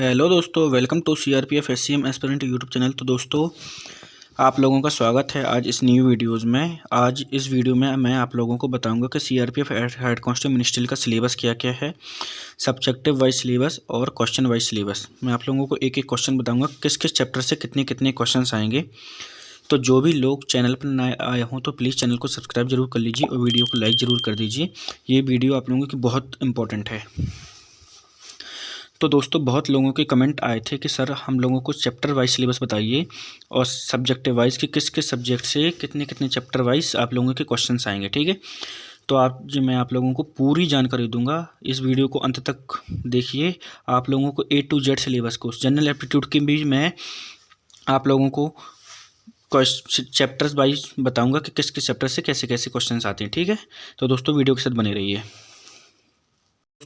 Hello दोस्तों, welcome to CRPF SCM aspirant YouTube channel. तो दोस्तों, आप लोगों का स्वागत है आज इस न्यू वीडियोज़ में। आज इस वीडियो में मैं आप लोगों को बताऊंगा कि सीआरपीएफ हेड कांस्टेबल मिनिस्ट्रियल का सिलेबस क्या क्या है, सब्जेक्टिव वाइज सिलेबस और क्वेश्चन वाइज सिलेबस। मैं आप लोगों को एक एक क्वेश्चन बताऊंगा किस किस चैप्टर से कितने कितने क्वेश्चन आएंगे। तो जो भी लोग चैनल पर नए आए हों तो प्लीज़ चैनल को सब्सक्राइब जरूर कर लीजिए और वीडियो को लाइक ज़रूर कर दीजिए। ये वीडियो आप लोगों की बहुत इंपॉर्टेंट है। तो दोस्तों, बहुत लोगों के कमेंट आए थे कि सर हम लोगों को चैप्टर वाइज सिलेबस बताइए और सब्जेक्ट वाइज कि किस किस सब्जेक्ट से कितने कितने चैप्टर वाइज आप लोगों के क्वेश्चंस आएंगे। ठीक है, तो मैं आप लोगों को पूरी जानकारी दूंगा। इस वीडियो को अंत तक देखिए। आप लोगों को A to Z सिलेबस को, जनरल एप्टीट्यूड की भी मैं आप लोगों को चैप्टर्स वाइज बताऊंगा कि किस किस चैप्टर से कैसे कैसे क्वेश्चन आते हैं। ठीक है, तो दोस्तों वीडियो के साथ बने रहिए।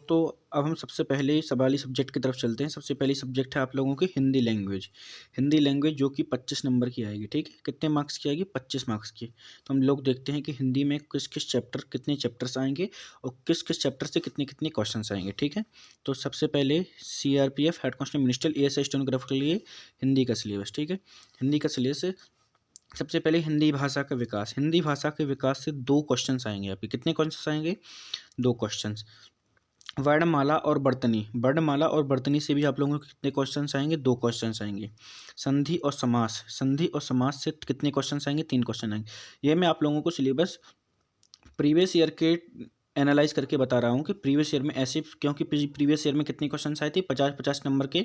तो अब हम सबसे पहले सवाली सब्जेक्ट की तरफ चलते हैं। सबसे पहली सब्जेक्ट है आप लोगों की हिंदी लैंग्वेज। हिंदी लैंग्वेज जो कि 25 नंबर की आएगी। ठीक है, कितने मार्क्स की आएगी? 25 मार्क्स की। तो हम लोग देखते हैं कि हिंदी में किस किस चैप्टर कितने चैप्टर्स आएंगे और किस किस चैप्टर से कितने कितने क्वेश्चन आएंगे। ठीक है, तो सबसे पहले CRPF head constable ministerial ASI stenographer के लिए हिंदी का सिलेबस। ठीक है, हिंदी का सिलेबस सबसे पहले हिंदी भाषा का विकास। हिंदी भाषा के विकास से 2 क्वेश्चन आएंगे आपके। कितने क्वेश्चन आएंगे? 2 क्वेश्चन। वर्णमाला और वर्तनी। वर्णमाला और वर्तनी से भी आप लोगों को कितने क्वेश्चंस आएंगे? 2 क्वेश्चंस आएंगे। संधि और समास। संधि और समास से कितने क्वेश्चंस आएंगे? 3 क्वेश्चन आएंगे। ये मैं आप लोगों को सिलेबस प्रीवियस ईयर के एनालाइज करके बता रहा हूँ कि प्रीवियस ईयर में ऐसे, क्योंकि प्रीवियस ईयर में कितने क्वेश्चंस आए थे? 50-50 नंबर के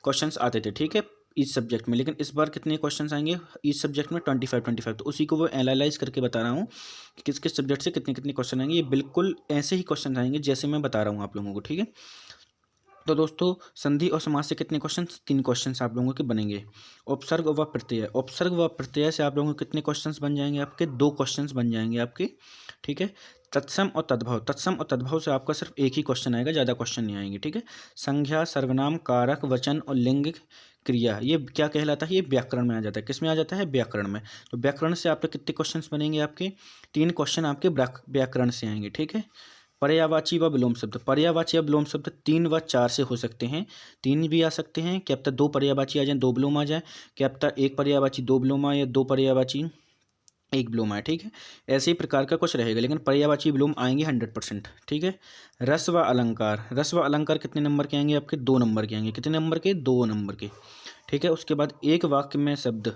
क्वेश्चंस आते थे। ठीक है, इस सब्जेक्ट में। लेकिन इस बार कितने क्वेश्चंस आएंगे इस सब्जेक्ट में? 25-25। तो उसी को वो एनालाइज करके बता रहा हूँ कि किस किस सब्जेक्ट से कितने कितने क्वेश्चन आएंगे। ये बिल्कुल ऐसे ही क्वेश्चन आएंगे जैसे मैं बता रहा हूँ आप लोगों को। ठीक है, तो दोस्तों, संधि और समास से कितने क्वेश्चन? 3 क्वेश्चन आप लोगों के बनेंगे। उपसर्ग व प्रत्यय। उपसर्ग व प्रत्यय से आप लोगों के कितने क्वेश्चन बन जाएंगे? आपके 2 क्वेश्चन बन जाएंगे आपके। ठीक है, तत्सम और तद्भव। तत्सम और तद्भव से आपका सिर्फ एक ही क्वेश्चन आएगा, ज़्यादा क्वेश्चन नहीं आएंगे। ठीक है, संज्ञा, सर्वनाम, कारक, वचन और लिंग क्रिया, ये क्या कहलाता है? ये व्याकरण में आ जाता है। किस में आ जाता है? व्याकरण में। तो व्याकरण से आपके कितने क्वेश्चन बनेंगे? आपके 3 क्वेश्चन आपके व्याकरण से आएंगे। ठीक है, पर्यायवाची व विलोम शब्द। पर्यायवाची व विलोम शब्द 3 व 4 से हो सकते हैं। 3 भी आ सकते हैं, क्या पता 2 पर्यायवाची आ जाए, 2 विलोम आ जाए, क्या पता 1 पर्यायवाची 2 विलोम आए या 2 पर्यायवाची 1 विलोम आए। ठीक है, ऐसे ही प्रकार का कुछ रहेगा, लेकिन पर्यायवाची विलोम आएंगे 100%। ठीक है, रस व अलंकार। रस व अलंकार कितने नंबर के आएंगे? आपके 2 नंबर के आएंगे। कितने नंबर के? 2 नंबर के। ठीक है, उसके बाद एक वाक्य में शब्द।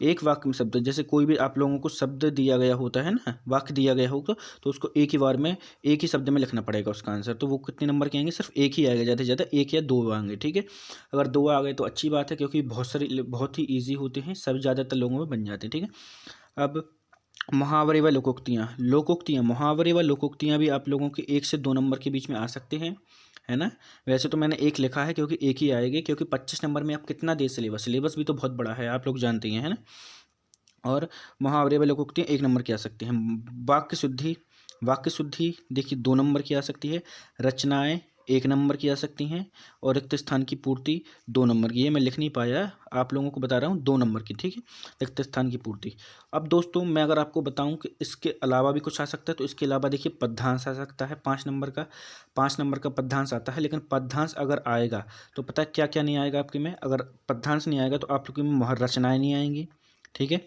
एक वाक्य में शब्द, जैसे कोई भी आप लोगों को शब्द दिया गया होता है ना, वाक्य दिया गया होगा, तो उसको एक ही बार में एक ही शब्द में लिखना पड़ेगा उसका आंसर। तो वो कितने नंबर के आएंगे? सिर्फ एक ही आएगा, ज़्यादा से ज़्यादा 1 या 2 आएंगे। ठीक है, अगर 2 आ गए तो अच्छी बात है, क्योंकि बहुत ही ईजी होते हैं, सब ज़्यादातर लोगों में बन जाते हैं। ठीक है, अब मुहावरे व लोकोक्तियाँ। लोकोक्तियाँ, मुहावरे व लोकोक्तियाँ भी आप लोगों के 1 से 2 नंबर के बीच में आ सकते हैं, है ना। वैसे तो मैंने 1 लिखा है क्योंकि 1 ही आएगी, क्योंकि 25 नंबर में आप कितना दे सिलेबस। सिलेबस भी तो बहुत बड़ा है, आप लोग जानते ही हैं, है ना। और मुहावरे व लोकोक्तियाँ 1 नंबर की आ सकती हैं। वाक्य शुद्धि। वाक्य शुद्धि देखिए 2 नंबर की आ सकती है। रचनाएं 1 नंबर की आ सकती हैं। और रिक्त स्थान की पूर्ति 2 नंबर की। ये मैं लिख नहीं पाया, आप लोगों को बता रहा हूँ, 2 नंबर की। ठीक है, रिक्त स्थान की पूर्ति। अब दोस्तों, मैं अगर आपको बताऊं कि इसके अलावा भी कुछ आ सकता है, तो इसके अलावा देखिए पद्यांश आ सकता है 5 नंबर का। 5 नंबर का पद्यांश आता है, लेकिन पद्यांश अगर आएगा तो पता है क्या क्या नहीं आएगा आपके में? अगर पद्यांश नहीं आएगा तो आप लोग में रचनाएं नहीं आएंगी। ठीक है,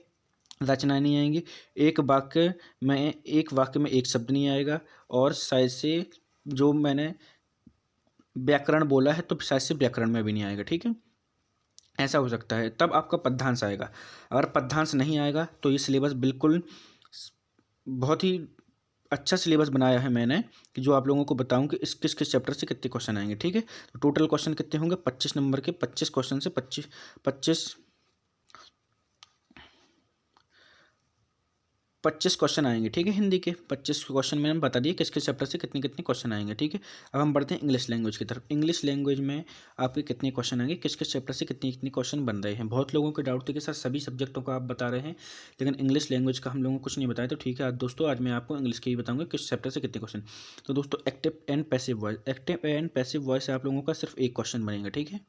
रचनाएं नहीं आएंगी। एक वाक्य में एक शब्द नहीं आएगा। और शायद से जो मैंने व्याकरण बोला है, तो शायद से व्याकरण में भी नहीं आएगा। ठीक है, ऐसा हो सकता है, तब आपका पद्यांश आएगा। अगर पद्यांश नहीं आएगा तो ये सिलेबस बिल्कुल बहुत ही अच्छा सिलेबस बनाया है मैंने, कि जो आप लोगों को बताऊं कि इस किस किस चैप्टर से कितने क्वेश्चन आएंगे। ठीक है, तो टोटल क्वेश्चन कितने होंगे? 25 नंबर के 25 क्वेश्चन से 25 क्वेश्चन आएंगे। ठीक है, हिंदी के 25 क्वेश्चन मैंने बता दिए किस किस चैप्टर से कितने कितने क्वेश्चन आएंगे। ठीक है, अब हम बढ़ते हैं इंग्लिश लैंग्वेज की तरफ। इंग्लिश लैंग्वेज में आपके कितने क्वेश्चन आएंगे, किस किस चैप्टर से कितने कितने क्वेश्चन बन रहे हैं। बहुत लोगों के डाउट थे कि सर सभी सब्जेक्टों का आप बता रहे हैं, लेकिन इंग्लिश लैंग्वेज का हम लोगों को कुछ नहीं बताया। तो ठीक है, आज दोस्तों, आज मैं आपको इंग्लिश के ही बताऊँगा किस चैप्टर से कितने क्वेश्चन। तो दोस्तों, active and passive voice. Active and passive voice से आप लोगों का सिर्फ एक क्वेश्चन बनेगा। ठीक है,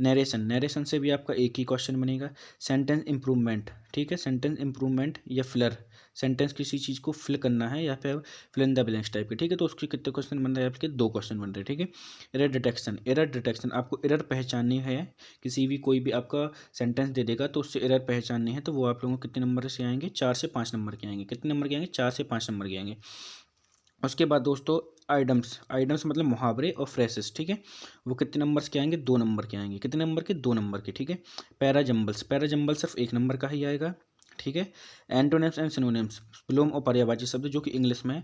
नरेशन। नरेशन से भी आपका एक ही क्वेश्चन बनेगा। Sentence improvement. ठीक है, सेंटेंस इंप्रूवमेंट या फिलर सेंटेंस किसी चीज़ को फिल करना है या फिर fill in the blanks type के, ठीक है। तो उसके कितने क्वेश्चन बन रहे हैं आपके, 2 क्वेश्चन बन रहे हैं, ठीक है। एरर डिटेक्शन, एरर डिटेक्शन आपको एरर पहचाननी है, किसी भी कोई भी आपका सेंटेंस दे देगा तो उससे एरर पहचाननी है, तो वो आप लोगों को कितने नंबर से आएंगे, 4 से 5 नंबर के आएंगे। कितने नंबर के आएंगे, 4 से 5 नंबर के आएंगे। उसके बाद दोस्तों आइडम्स, आइडम्स मतलब मुहावरे और फ्रेसेस, ठीक है। वो कितने नंबर्स के आएंगे, 2 नंबर के आएंगे। कितने नंबर के, 2 नंबर के, ठीक है। पैराजम्बल्स, पैराजम्बल सिर्फ 1 नंबर का ही आएगा, ठीक है। एंटोनिम्स एंड सिनोनिम्स, विलोम और पर्यायवाची शब्द जो कि इंग्लिश में,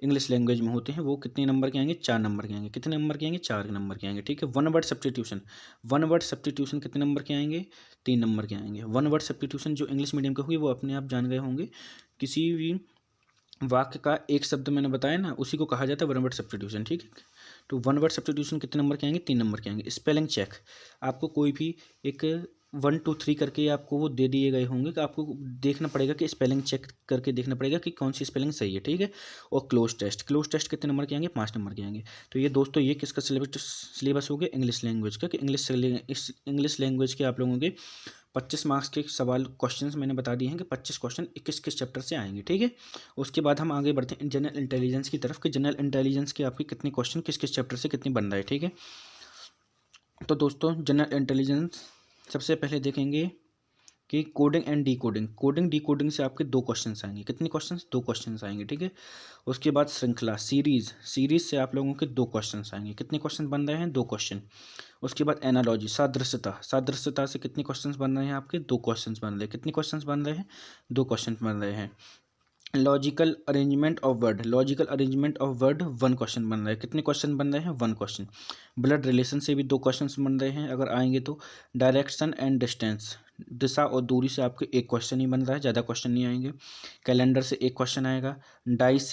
इंग्लिश लैंग्वेज में होते हैं, वो कितने नंबर के आएंगे, 4 नंबर के आएंगे। कितने नंबर के आएंगे, 4 नंबर के आएंगे, ठीक है। One word substitution, one word substitution कितने नंबर के आएंगे, 3 नंबर के आएंगे। वन वर्ड सब्स्टिट्यूशन जो इंग्लिश मीडियम के होंगे वो अपने आप जान गए होंगे, किसी भी वाक्य का एक शब्द मैंने बताया ना, उसी को कहा जाता है वन वर्ड सब्स्टिट्यूशन, ठीक है। तो वन वर्ड सब्स्टिट्यूशन कितने नंबर के आएंगे, 3 नंबर के आएंगे। स्पेलिंग चेक, आपको कोई भी एक 1 2 3 करके आपको वो दे दिए गए होंगे कि आपको देखना पड़ेगा कि स्पेलिंग चेक करके देखना पड़ेगा कि कौन सी स्पेलिंग सही है, ठीक है। और क्लोज टेस्ट, क्लोज टेस्ट कितने नंबर के आएंगे, 5 नंबर के आएंगे। तो ये दोस्तों ये किसका सिलेबस हो गया, इंग्लिश लैंग्वेज का, कि इंग्लिश लैंग्वेज के आप लोगों के 25 मार्क्स के सवाल क्वेश्चंस मैंने बता दिए हैं कि 25 क्वेश्चन किस चैप्टर से आएंगे, ठीक है। उसके बाद हम आगे बढ़ते हैं जनरल इंटेलिजेंस की तरफ, कि जनरल इंटेलिजेंस के आपके कितने क्वेश्चन किस चैप्टर से कितने बन रहे हैं, ठीक है। तो दोस्तों जनरल इंटेलिजेंस सबसे पहले देखेंगे कि coding and decoding, coding decoding से आपके 2 क्वेश्चंस आएंगे। कितने क्वेश्चंस, 2 क्वेश्चंस आएंगे, ठीक है। उसके बाद श्रृंखला सीरीज, सीरीज से आप लोगों के 2 क्वेश्चंस आएंगे। कितने क्वेश्चन बन रहे हैं, 2 क्वेश्चन। उसके बाद एनालॉजी, सादृश्यता, सादृश्यता से कितने क्वेश्चंस बन रहे हैं आपके, 2 क्वेश्चंस बन रहे हैं। कितने क्वेश्चंस बन रहे हैं, 2 क्वेश्चन बन रहे हैं। Logical arrangement of word, logical arrangement of word 1 question बन रहा है। कितने क्वेश्चन बन रहे हैं, 1 क्वेश्चन। ब्लड रिलेशन से भी 2 क्वेश्चन बन रहे हैं अगर आएंगे तो। डायरेक्शन एंड डिस्टेंस, दिशा और दूरी से आपके 1 क्वेश्चन ही बन रहा है, ज़्यादा क्वेश्चन नहीं आएंगे। कैलेंडर से 1 क्वेश्चन आएगा। डाइस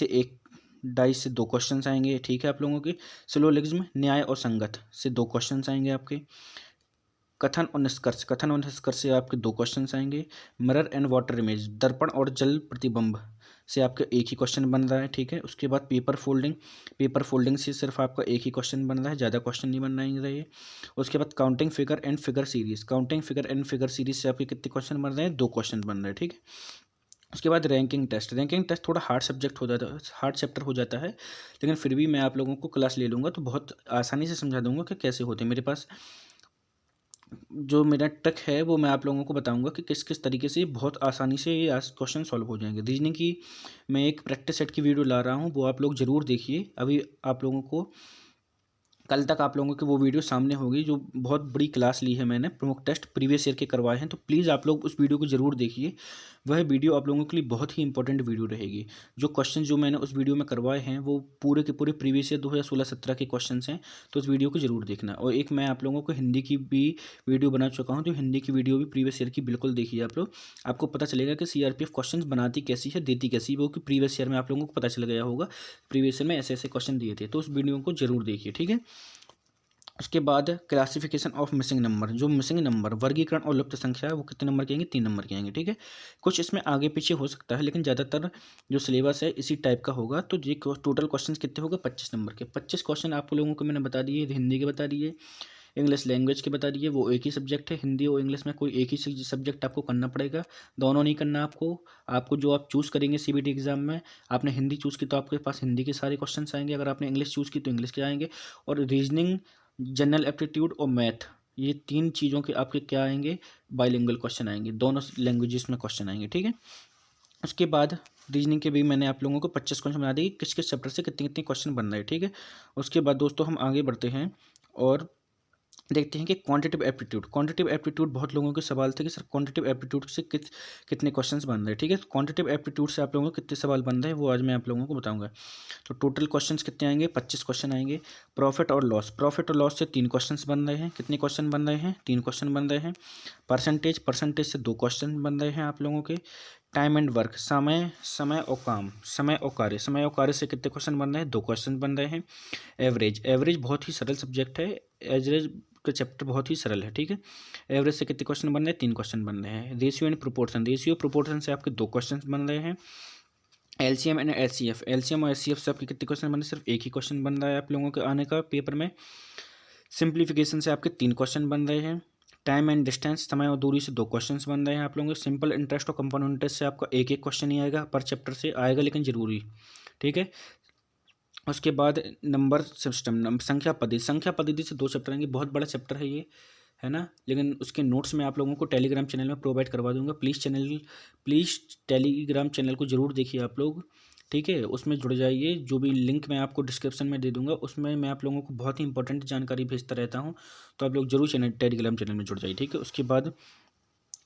से 2 क्वेश्चन आएंगे, ठीक है आप लोगों के। सिलोजिज्म, न्याय और संगत से 2 क्वेश्चन आएंगे आपके। कथन और निष्कर्ष, कथन और निष्कर्ष से आपके 2 क्वेश्चन आएंगे। मिरर एंड वाटर इमेज, दर्पण और जल प्रतिबिंब से आपका 1 ही क्वेश्चन बन रहा है, ठीक है। उसके बाद पेपर फोल्डिंग, पेपर फोल्डिंग से सिर्फ आपका 1 ही क्वेश्चन बन रहा है, ज़्यादा क्वेश्चन नहीं बन रहे हैं। उसके बाद counting figure and figure series, counting figure and figure series से आपके कितने क्वेश्चन बन रहे हैं, 2 क्वेश्चन बन रहे हैं, ठीक है। उसके बाद रैंकिंग टेस्ट, रैंकिंग टेस्ट थोड़ा हार्ड सब्जेक्ट हो जाता है, हार्ड चैप्टर हो जाता है, लेकिन फिर भी मैं आप लोगों को क्लास ले लूँगा तो बहुत आसानी से समझा दूंगा कि कैसे होते हैं। मेरे पास जो मेरा ट्रिक है वो मैं आप लोगों को बताऊंगा कि किस किस तरीके से बहुत आसानी से ये क्वेश्चन सॉल्व हो जाएंगे। रीजनिंग की मैं एक प्रैक्टिस सेट की वीडियो ला रहा हूँ, वो आप लोग ज़रूर देखिए। अभी आप लोगों को कल तक आप लोगों की वो वीडियो सामने होगी, जो बहुत बड़ी क्लास ली है मैंने, प्रमुख टेस्ट प्रीवियस ईयर के करवाए हैं, तो प्लीज़ आप लोग उस वीडियो को ज़रूर देखिए। वह वीडियो आप लोगों के लिए बहुत ही इंपॉर्टेंट वीडियो रहेगी। जो क्वेश्चन जो मैंने उस वीडियो में करवाए हैं वो पूरे के पूरे प्रीवियस ईयर 2016-17 के क्वेश्चन हैं, तो उस वीडियो को ज़रूर देखना। और एक मैं आप लोगों को हिंदी की भी वीडियो बना चुका हूँ, तो हिंदी की वीडियो भी प्रीवियस ईयर की बिल्कुल देखिए आप लोग। आपको पता चलेगा कि CRPF क्वेश्चन बनाती कैसी है, देती कैसी है, वो कि प्रीवियस ईयर में आप लोगों को पता चल गया होगा, प्रीवियस ईयर में ऐसे ऐसे क्वेश्चन दिए थे, तो उस वीडियो को जरूर देखिए, ठीक है। उसके बाद क्लासिफिकेशन ऑफ मिसिंग नंबर, जो मिसिंग नंबर वर्गीकरण और लुप्त संख्या है वो कितने नंबर के आएंगे, 3 नंबर के आएंगे, ठीक है। कुछ इसमें आगे पीछे हो सकता है, लेकिन ज़्यादातर जो सिलेबस है इसी टाइप का होगा। तो ये टोटल क्वेश्चन कितने होंगे, 25 नंबर के। 25 क्वेश्चन आप लोगों को मैंने बता दिए, हिंदी के बता दिए, इंग्लिश लैंग्वेज के बता दिए। वो एक ही सब्जेक्ट है, हिंदी और इंग्लिश में कोई एक ही सब्जेक्ट आपको करना पड़ेगा, दोनों नहीं करना आपको जो आप चूज़ करेंगे CBT एग्जाम में, आपने हिंदी चूज़ की तो आपके पास हिंदी के सारे क्वेश्चन आएंगे, अगर आपने इंग्लिश चूज़ की तो इंग्लिश के आएंगे। और रीजनिंग, जनरल एप्टीट्यूड और मैथ, ये 3 चीज़ों के आपके क्या आएंगे, बाइलिंगुअल क्वेश्चन आएंगे, दोनों लैंग्वेजेस में क्वेश्चन आएंगे, ठीक है। उसके बाद रीजनिंग के भी मैंने आप लोगों को 25 क्वेश्चन बना दिए, किस किस चैप्टर से कितने कितने क्वेश्चन बन रहे हैं, ठीक है। उसके बाद दोस्तों हम आगे बढ़ते हैं और देखते हैं कि क्वांटिटिव एप्टीट्यूड, क्वांटिटिव एप्टीट्यूड बहुत लोगों के सवाल थे कि सर क्वांटिटिव एप्टीट्यूड से कितने क्वेश्चंस बन रहे हैं, ठीक है। क्वांटिटिव एप्टीट्यूड से आप लोगों को कितने सवाल बन रहे हैं वो आज मैं आप लोगों को बताऊंगा। तो टोटल क्वेश्चंस कितने आएंगे, 25 क्वेश्चन आएंगे। प्रॉफिट और लॉस, प्रॉफिट और लॉस से 3 क्वेश्चन बन रहे हैं। कितने क्वेश्चन बन रहे हैं, 3 क्वेश्चन बन रहे हैं। परसेंटेज, परसेंटेज से 2 क्वेश्चन बन रहे हैं आप लोगों के। टाइम एंड वर्क, समय समय और काम, समय और कार्य, समय और कार्य से कितने क्वेश्चन बन रहे हैं, 2 क्वेश्चन बन रहे हैं। एवरेज, एवरेज बहुत ही सरल सब्जेक्ट है, एवरेज का चैप्टर बहुत ही सरल है, ठीक है। एवरेज से कितने क्वेश्चन बन रहे हैं, 3 क्वेश्चन बन रहे हैं। Ratio and proportion, ratio proportion से आपके 2 क्वेश्चन बन रहे हैं। LCM एंड HCF, LCM और HCF से आपके कितने क्वेश्चन बन रहे हैं, सिर्फ 1 ही क्वेश्चन बन रहा है आप लोगों के आने का पेपर में। सिंप्लीफिकेशन से आपके 3 क्वेश्चन बन रहे हैं। टाइम एंड डिस्टेंस, समय और दूरी से 2 क्वेश्चंस बन रहे हैं आप लोगों के। सिंपल इंटरेस्ट और कंपाउंड इंटरेस्ट से आपका एक क्वेश्चन ही आएगा पर चैप्टर से आएगा, लेकिन जरूरी, ठीक है। उसके बाद नंबर सिस्टम, संख्या पद्धति से 2 चैप्टर आएंगे। बहुत बड़ा चैप्टर है ये, है ना, लेकिन उसके नोट्स मैं आप लोगों को टेलीग्राम चैनल में प्रोवाइड करवा दूंगा। प्लीज़ टेलीग्राम चैनल को जरूर देखिए आप लोग, ठीक है। उसमें जुड़ जाइए, जो भी लिंक मैं आपको डिस्क्रिप्शन में दे दूंगा, उसमें मैं आप लोगों को बहुत ही इंपॉर्टेंट जानकारी भेजता रहता हूँ, तो आप लोग जरूर टेलीग्राम चैनल में जुड़ जाइए, ठीक है। उसके बाद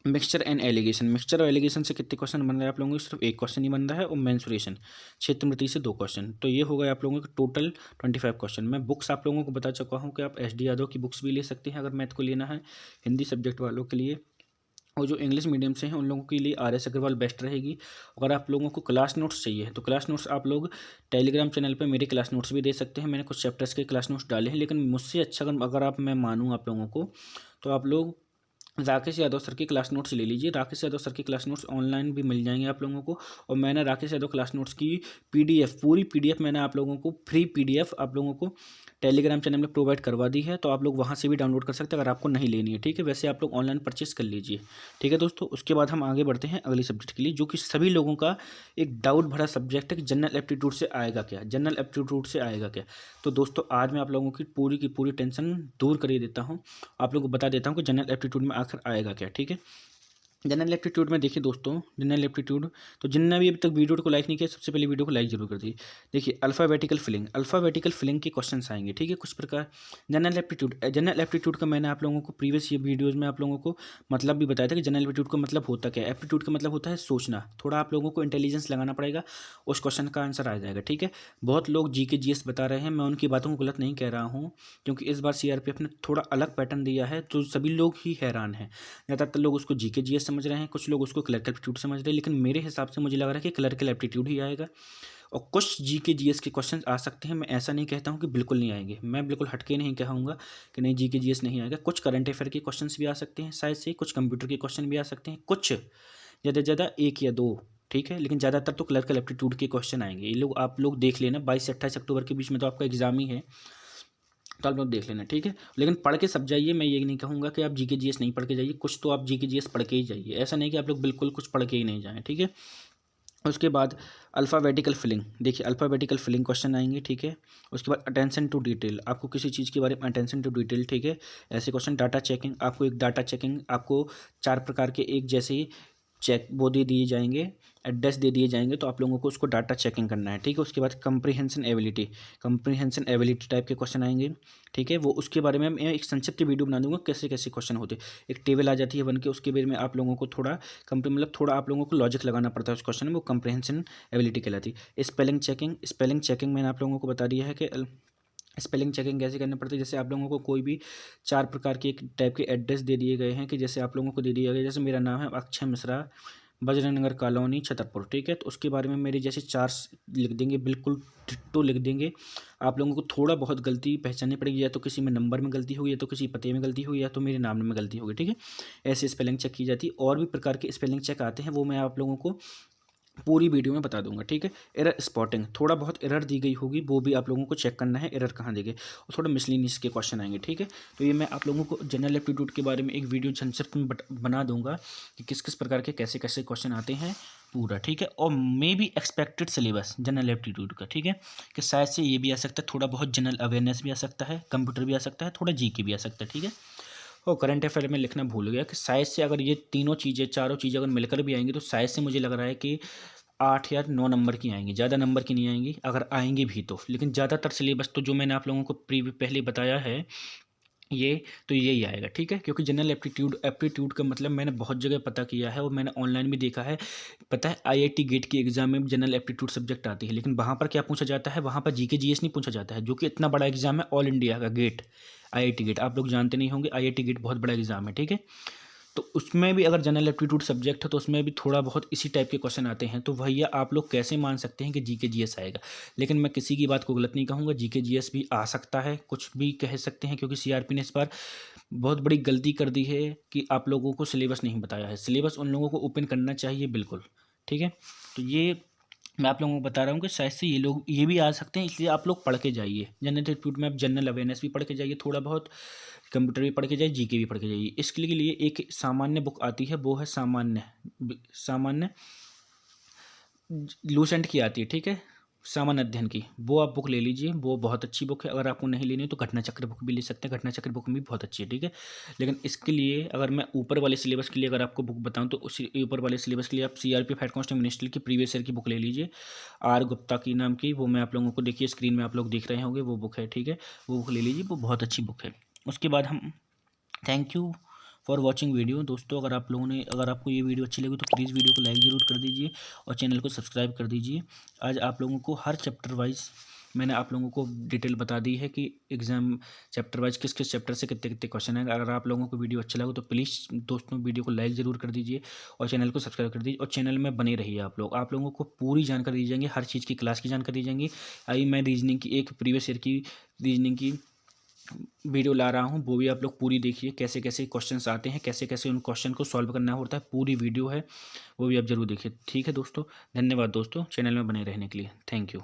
मिक्सचर एंड एलिगेशन, मिक्सचर और एलिगेशन से कितने क्वेश्चन बन रहे हैं आप लोगों को? सिर्फ एक क्वेश्चन ही बन रहा है। और मेंसुरेशन, क्षेत्रमति से 2 क्वेश्चन, तो ये हो गए आप लोगों के टोटल 25 क्वेश्चन। मैं बुक्स आप लोगों को बता चुका हूँ कि आप SD यादव की बुक्स भी ले सकते हैं अगर मैथ को लेना है, हिंदी सब्जेक्ट वालों के लिए। और जो इंग्लिश मीडियम से हैं उन लोगों के लिए RS अग्रवाल बेस्ट रहेगी। अगर आप लोगों को क्लास नोट्स चाहिए तो क्लास नोट्स आप लोग टेलीग्राम चैनल पे मेरे क्लास नोट्स भी दे सकते हैं। मैंने कुछ चैप्टर्स के क्लास नोट्स डाले हैं, लेकिन मुझसे अच्छा अगर आप मैं मानूँ आप लोगों को, तो आप लोग राकेश यादव सर की क्लास नोट्स ले लीजिए। राकेश यादव सर की क्लास नोट्स ऑनलाइन भी मिल जाएंगे आप लोगों को। और मैंने राकेश यादव क्लास नोट्स की PDF, पूरी PDF मैंने आप लोगों को फ्री PDF आप लोगों को टेलीग्राम चैनल में प्रोवाइड करवा दी है, तो आप लोग वहाँ से भी डाउनलोड कर सकते हैं अगर आपको नहीं लेनी है, ठीक है। वैसे आप लोग ऑनलाइन परचेस कर लीजिए, ठीक है दोस्तों। उसके बाद हम आगे बढ़ते हैं अगली सब्जेक्ट के लिए, जो कि सभी लोगों का एक डाउट भरा सब्जेक्ट है कि जनरल एप्टीट्यूड से आएगा क्या, जनरल एप्टीट्यूड से आएगा क्या। तो दोस्तों आज मैं आप लोगों की पूरी टेंशन दूर कर देता हूँ, आप लोगों को बता देता हूँ कि जनरल एप्टीट्यूड में आखिर आएगा क्या, ठीक है। जनरल एप्टीट्यूड में देखिए दोस्तों, जनरल एप्टीट्यूड, तो जिनने भी अभी तक वीडियो को लाइक नहीं किया, सबसे पहले वीडियो को लाइक जरूर कर दीजिए। देखिए अल्फ़ाबेटिकल फिलिंग के क्वेश्चंस आएंगे, ठीक है, कुछ प्रकार। जनरल एप्टीट्यूड का मैंने आप लोगों को प्रीवियस ये वीडियोज़ में आप लोगों को मतलब भी बताया था कि जनरल एप्टीट्यूड का मतलब होता क्या है। एप्टीट्यूड का मतलब होता है सोचना, थोड़ा आप लोगों को इंटेलिजेंस लगाना पड़ेगा, उस क्वेश्चन का आंसर आ जाएगा, ठीक है। बहुत लोग GK GS बता रहे हैं, मैं उनकी बातों को गलत नहीं कह रहा हूँ, क्योंकि इस बार CRPF ने थोड़ा अलग पैटर्न दिया है, तो सभी लोग ही हैरान हैं। ज़्यादातर लोग उसको GK GS समझ रहे हैं, कुछ लोग उसको क्लर्कल एप्टीट्यूड समझ रहे हैं, लेकिन मेरे हिसाब से मुझे लग रहा है कि क्लर्कल एप्टीट्यूड ही आएगा। और कुछ GK GS के क्वेश्चन आ सकते हैं, मैं ऐसा नहीं कहता हूँ कि बिल्कुल नहीं आएंगे, मैं बिल्कुल हटके नहीं कहूँगा कि नहीं GK GS नहीं आएगा। कुछ करंट अफेयर के क्वेश्चन भी आ सकते हैं शायद से, कुछ कंप्यूटर के क्वेश्चन भी आ सकते हैं, कुछ ज़्यादा से ज़्यादा 1 या 2, ठीक है, लेकिन ज़्यादातर तो क्लर्कल एप्टीट्यूड के क्वेश्चन आएंगे। ये लोग आप लोग देख लेना, 22 से 28 अक्टूबर के बीच में तो आपका एग्जाम ही है, तो आप लोग देख लेना, ठीक है। लेकिन पढ़ के सब जाइए, मैं ये नहीं कहूँगा कि आप GK GS नहीं पढ़ के जाइए, कुछ तो आप GK GS पढ़ के ही जाइए, ऐसा नहीं कि आप लोग बिल्कुल कुछ पढ़ के ही नहीं जाएँ, ठीक है। उसके बाद अल्फ़ाबेटिकल फिलिंग, देखिए अल्फ़ाबेटिकल फिलिंग क्वेश्चन आएंगे, ठीक है। उसके बाद अटेंशन टू डिटेल, आपको किसी चीज़ के बारे में अटेंशन टू डिटेल, ठीक है, ऐसे क्वेश्चन। डाटा चेकिंग, आपको एक डाटा चेकिंग, आपको 4 प्रकार के एक जैसे ही चेक वो दे दिए जाएंगे, एड्रेस दे दिए जाएंगे, तो आप लोगों को उसको डाटा चेकिंग करना है, ठीक है। उसके बाद कंप्रीहेंशन एबिलिटी टाइप के क्वेश्चन आएंगे, ठीक है। वो उसके बारे में मैं एक संक्षिप्त वीडियो बना दूंगा, कैसे कैसे क्वेश्चन होते हैं। एक टेबल आ जाती है बन के, उसके बारे में आप लोगों को थोड़ा मतलब थोड़ा आप लोगों को लॉजिक लगाना पड़ता है उस क्वेश्चन में, वो कंप्रीहेंशन एबिलिटी कहलाती है। स्पेलिंग चेकिंग मैंने आप लोगों को बता दिया है कि स्पेलिंग चेकिंग कैसे करनी पड़ती है। जैसे आप लोगों को कोई भी 4 प्रकार के एक टाइप के एड्रेस दे दिए गए हैं, कि जैसे आप लोगों को दे दिया गया, जैसे मेरा नाम है अक्षय मिश्रा, बजरंग कॉलोनी छतरपुर, ठीक है, तो उसके बारे में मेरे जैसे 4 लिख देंगे, बिल्कुल डिट्टो लिख देंगे। आप लोगों को थोड़ा बहुत गलती पहचाननी पड़ेगी, या तो किसी में नंबर में गलती होगी, या तो किसी पते में गलती होगी, या तो मेरे नाम में गलती होगी, ठीक है। ऐसे स्पेलिंग चेक की जाती है। और भी प्रकार के स्पेलिंग चेक आते हैं, वो मैं आप लोगों को पूरी वीडियो में बता दूंगा, ठीक है। एरर स्पॉटिंग, थोड़ा बहुत एरर दी गई होगी, वो भी आप लोगों को चेक करना है एरर कहाँ दी गई। और थोड़ा मिसलिनियस के क्वेश्चन आएंगे, ठीक है। तो ये मैं आप लोगों को जनरल एप्टीट्यूड के बारे में एक वीडियो संक्षिप्त में बना दूंगा कि किस किस प्रकार के कैसे कैसे क्वेश्चन आते हैं पूरा, ठीक है। और may be expected syllabus general aptitude का, ठीक है, कि शायद से ये भी आ सकता है, थोड़ा बहुत जनरल अवेयरनेस भी आ सकता है, कंप्यूटर भी आ सकता है, थोड़ा GK भी आ सकता है, ठीक है। और करंट अफेयर में लिखना भूल गया कि शायद से अगर ये तीनों चीज़ें, चारों चीज़ें अगर मिलकर भी आएंगी, तो शायद से मुझे लग रहा है कि 8 या 9 नंबर की आएंगी, ज़्यादा नंबर की नहीं आएंगी, अगर आएंगी भी तो। लेकिन ज़्यादातर सिलेबस तो जो मैंने आप लोगों को पहले बताया है ये, तो यही आएगा, ठीक है। क्योंकि जनरल एप्टीट्यूड का मतलब मैंने बहुत जगह पता किया है, और मैंने ऑनलाइन भी देखा है। पता है IIT गेट के एग्जाम में जनरल एप्टीट्यूड सब्जेक्ट आती है, लेकिन वहाँ पर क्या पूछा जाता है, वहाँ पर GK GS नहीं पूछा जाता है, जो कि इतना बड़ा एग्जाम है ऑल इंडिया का गेट, IIT गेट। आप लोग जानते नहीं होंगे, IIT गेट बहुत बड़ा एग्जाम है, ठीक है। तो उसमें भी अगर जनरल एप्टीट्यूड सब्जेक्ट है, तो उसमें भी थोड़ा बहुत इसी टाइप के क्वेश्चन आते हैं। तो भैया आप लोग कैसे मान सकते हैं कि GK GS आएगा। लेकिन मैं किसी की बात को गलत नहीं कहूँगा, GK GS भी आ सकता है, कुछ भी कह सकते हैं, क्योंकि CRP ने इस बार बहुत बड़ी गलती कर दी है कि आप लोगों को सिलेबस नहीं बताया है। सिलेबस उन लोगों को ओपन करना चाहिए बिल्कुल, ठीक है। तो ये मैं आप लोगों को बता रहा हूँ कि शायद से ये भी आ सकते हैं, इसलिए आप लोग पढ़ के जाइए। जनरल एप्टीट्यूड में आप जनरल अवेयरनेस भी पढ़ के जाइए थोड़ा बहुत, कंप्यूटर भी पढ़ के जाइए, जीके भी पढ़ के जाइए। इसके लिए एक सामान्य बुक आती है, वो है सामान्य लूसेंट की आती है, ठीक है, सामान्य अध्ययन की, वो आप बुक ले लीजिए, वो बहुत अच्छी बुक है। अगर आपको नहीं लेनी है तो घटना चक्र बुक भी ले सकते हैं, घटना चक्र बुक भी बहुत अच्छी है, ठीक है। लेकिन इसके लिए अगर मैं ऊपर वाले सिलेबस के लिए अगर आपको बुक बताऊं तो उसी ऊपर वाले सिलेबस के लिए आप सीआरपीएफ हेड कांस्टेबल मिनिस्ट्री की प्रीवियस ईयर की बुक ले लीजिए, आर गुप्ता की नाम की, वो मैं आप लोगों को देखिए स्क्रीन में आप लोग देख रहे होंगे, वो बुक है, ठीक है, वो बुक ले लीजिए, वो बहुत अच्छी बुक है। उसके बाद हम thank you for watching video. दोस्तों अगर आपको ये वीडियो अच्छी लगी तो प्लीज़ वीडियो को लाइक ज़रूर कर दीजिए और चैनल को सब्सक्राइब कर दीजिए। आज आप लोगों को हर चैप्टर वाइज मैंने आप लोगों को डिटेल बता दी है कि एग्ज़ाम चैप्टर वाइज किस किस चैप्टर से कितने कितने क्वेश्चन है। अगर आप लोगों को वीडियो अच्छा लगा तो प्लीज़ दोस्तों वीडियो को लाइक ज़रूर कर दीजिए और चैनल को सब्सक्राइब कर दीजिए और चैनल में बने रहिए। आप लोगों को पूरी जानकारी दी जाएंगी, हर चीज़ की क्लास की जानकारी दी जाएंगी। आई मैं रीजनिंग की एक प्रीवियस ईयर की रीजनिंग की वीडियो ला रहा हूँ, वो भी आप लोग पूरी देखिए, कैसे कैसे क्वेश्चंस आते हैं, कैसे कैसे उन क्वेश्चन को सॉल्व करना होता है, पूरी वीडियो है, वो भी आप जरूर देखिए। ठीक है दोस्तों, धन्यवाद दोस्तों चैनल में बने रहने के लिए, थैंक यू।